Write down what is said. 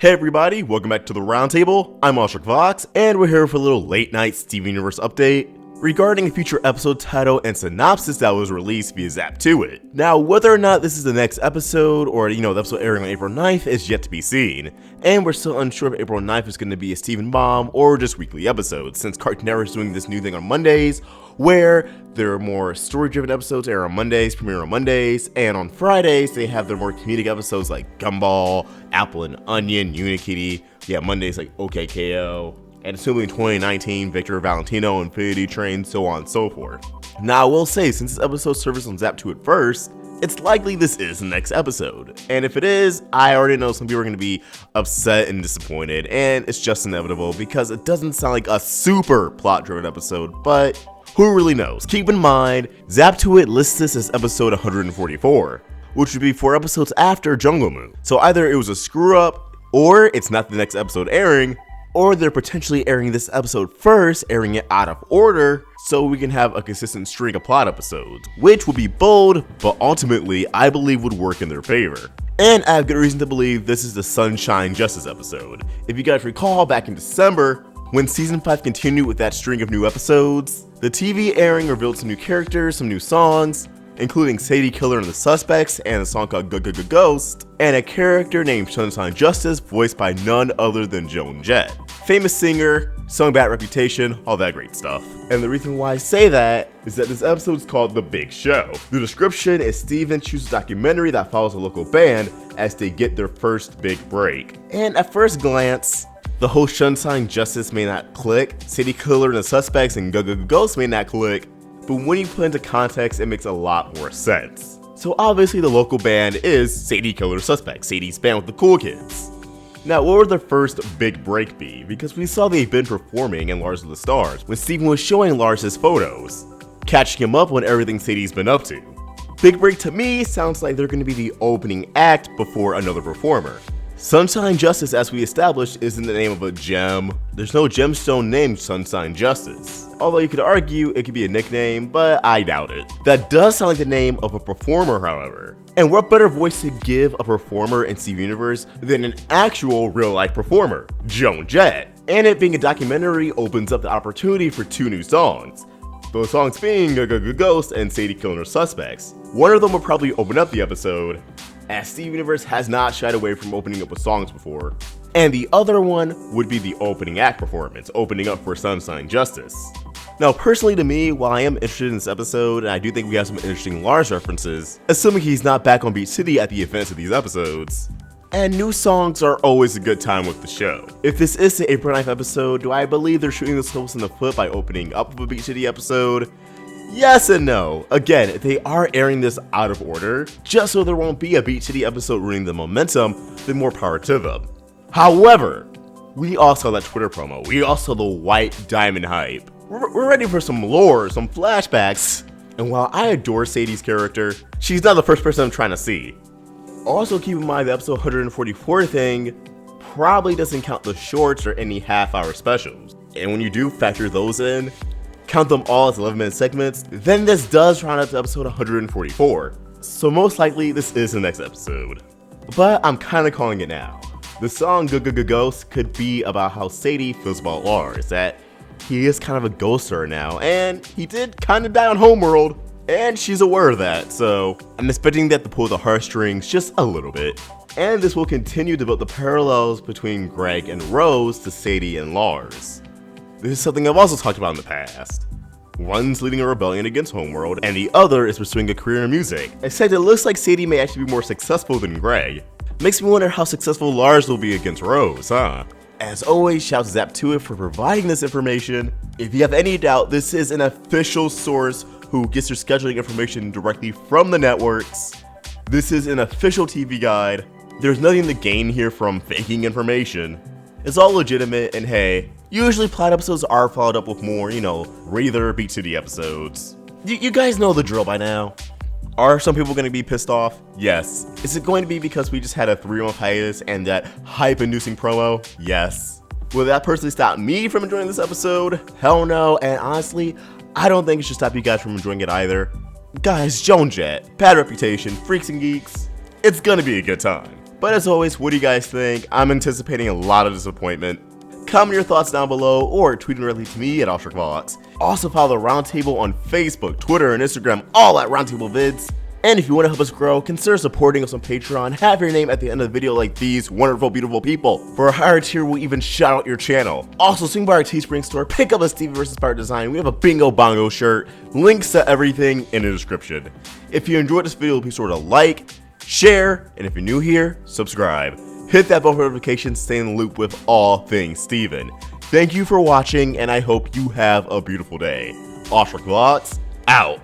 Hey everybody, welcome back to the Roundtable. I'm Oshrik Vox, and we're here for a little late night Steven Universe update regarding a future episode title and synopsis that was released via Zap2It. Now, whether or not this is the next episode or, the episode airing on April 9th is yet to be seen, and we're still unsure if April 9th is going to be a Steven Bomb or just weekly episodes, since Cartoon Network is doing this new thing on Mondays, where there are more story-driven episodes air on Mondays, premiere on Mondays, and on Fridays they have their more comedic episodes like Gumball, Apple and Onion, Unikitty. Yeah, Mondays like OKKO, and assuming 2019, Victor Valentino, Infinity Train, so on and so forth. Now I will say, since this episode surfaced on Zap2It first, it's likely this is the next episode. And if it is, I already know some people are going to be upset and disappointed, and it's just inevitable because it doesn't sound like a super plot-driven episode, but who really knows? Keep in mind, Zap2It lists this as episode 144, which would be 4 episodes after Jungle Moon. So either it was a screw-up, or it's not the next episode airing, or they're potentially airing this episode first, airing it out of order, so we can have a consistent string of plot episodes, which would be bold, but ultimately I believe would work in their favor. And I have good reason to believe this is the Sunshine Justice episode. If you guys recall, back in December, when Season 5 continued with that string of new episodes, the TV airing revealed some new characters, some new songs, including Sadie Killer and the Suspects, and a song called Ghost, and a character named Sunshine Justice, voiced by none other than Joan Jett. Famous singer, song Bad Reputation, all that great stuff. And the reason why I say that is that this episode is called The Big Show. The description is Steven chooses a documentary that follows a local band as they get their first big break. And at first glance, the whole Sunshine Justice may not click, Sadie Killer and the Suspects and Ghost may not click, but when you put into context, it makes a lot more sense. So obviously the local band is Sadie Killer Suspects, Sadie's band with the cool kids. Now, what would their first big break be? Because we saw they've been performing in Lars of the Stars when Steven was showing Lars his photos, catching him up on everything Sadie's been up to. Big break to me sounds like they're going to be the opening act before another performer. Sunshine Justice, as we established, isn't the name of a gem. There's no gemstone named Sunshine Justice. Although you could argue it could be a nickname, but I doubt it. That does sound like the name of a performer, however. And what better voice to give a performer in Steven Universe than an actual real-life performer, Joan Jett? And it being a documentary opens up the opportunity for 2 new songs. Those songs being Ghost and Sadie Killer and Suspects. One of them will probably open up the episode, as Steven Universe has not shied away from opening up with songs before. And the other one would be the opening act performance, opening up for Sunshine Justice. Now, personally to me, while I am interested in this episode, and I do think we have some interesting Lars references, assuming he's not back on Beach City at the events of these episodes, and new songs are always a good time with the show. If this is the April 9th episode, do I believe they're shooting themselves in the foot by opening up with a Beach City episode? Yes and no. Again, they are airing this out of order, just so there won't be a Beach City episode ruining the momentum, then more power to them. However, we all saw that Twitter promo. We all saw the White Diamond hype. We're ready for some lore, some flashbacks. And while I adore Sadie's character, she's not the first person I'm trying to see. Also keep in mind the episode 144 thing probably doesn't count the shorts or any half-hour specials. And when you do factor those in, count them all as 11-minute segments, then this does round up to episode 144. So most likely this is the next episode. But I'm kinda calling it now. The song Ghost could be about how Sadie feels about Lars, that he is kind of a ghoster now, and he did kinda die on Homeworld, and she's aware of that, so I'm expecting that to pull the heartstrings just a little bit. And this will continue to build the parallels between Greg and Rose to Sadie and Lars. This is something I've also talked about in the past. One's leading a rebellion against Homeworld, and the other is pursuing a career in music. Except it looks like Sadie may actually be more successful than Greg. Makes me wonder how successful Lars will be against Rose, huh? As always, shout out to Zap2It for providing this information. If you have any doubt, this is an official source who gets their scheduling information directly from the networks. This is an official TV guide. There's nothing to gain here from faking information. It's all legitimate, and hey, usually plot episodes are followed up with more, regular Beach City episodes. You guys know the drill by now. Are some people going to be pissed off? Yes. Is it going to be because we just had a 3-month hiatus and that hype-inducing promo? Yes. Will that personally stop me from enjoying this episode? Hell no, and honestly, I don't think it should stop you guys from enjoying it either. Guys, Joan Jett, Bad Reputation, Freaks and Geeks, it's gonna be a good time. But as always, what do you guys think? I'm anticipating a lot of disappointment. Comment your thoughts down below or tweet directly to me at OstrikVox. Also follow the Roundtable on Facebook, Twitter, and Instagram, all at Roundtable Vids. And if you want to help us grow, consider supporting us on Patreon. Have your name at the end of the video like these wonderful, beautiful people. For a higher tier, we'll even shout out your channel. Also, swing by our Teespring store, pick up a Stevie vs. Pirate design. We have a Bingo Bongo shirt. Links to everything in the description. If you enjoyed this video, be sure to like, share, and if you're new here, subscribe. Hit that bell for notifications, stay in the loop with all things Steven. Thank you for watching, and I hope you have a beautiful day. OstrikVox, out.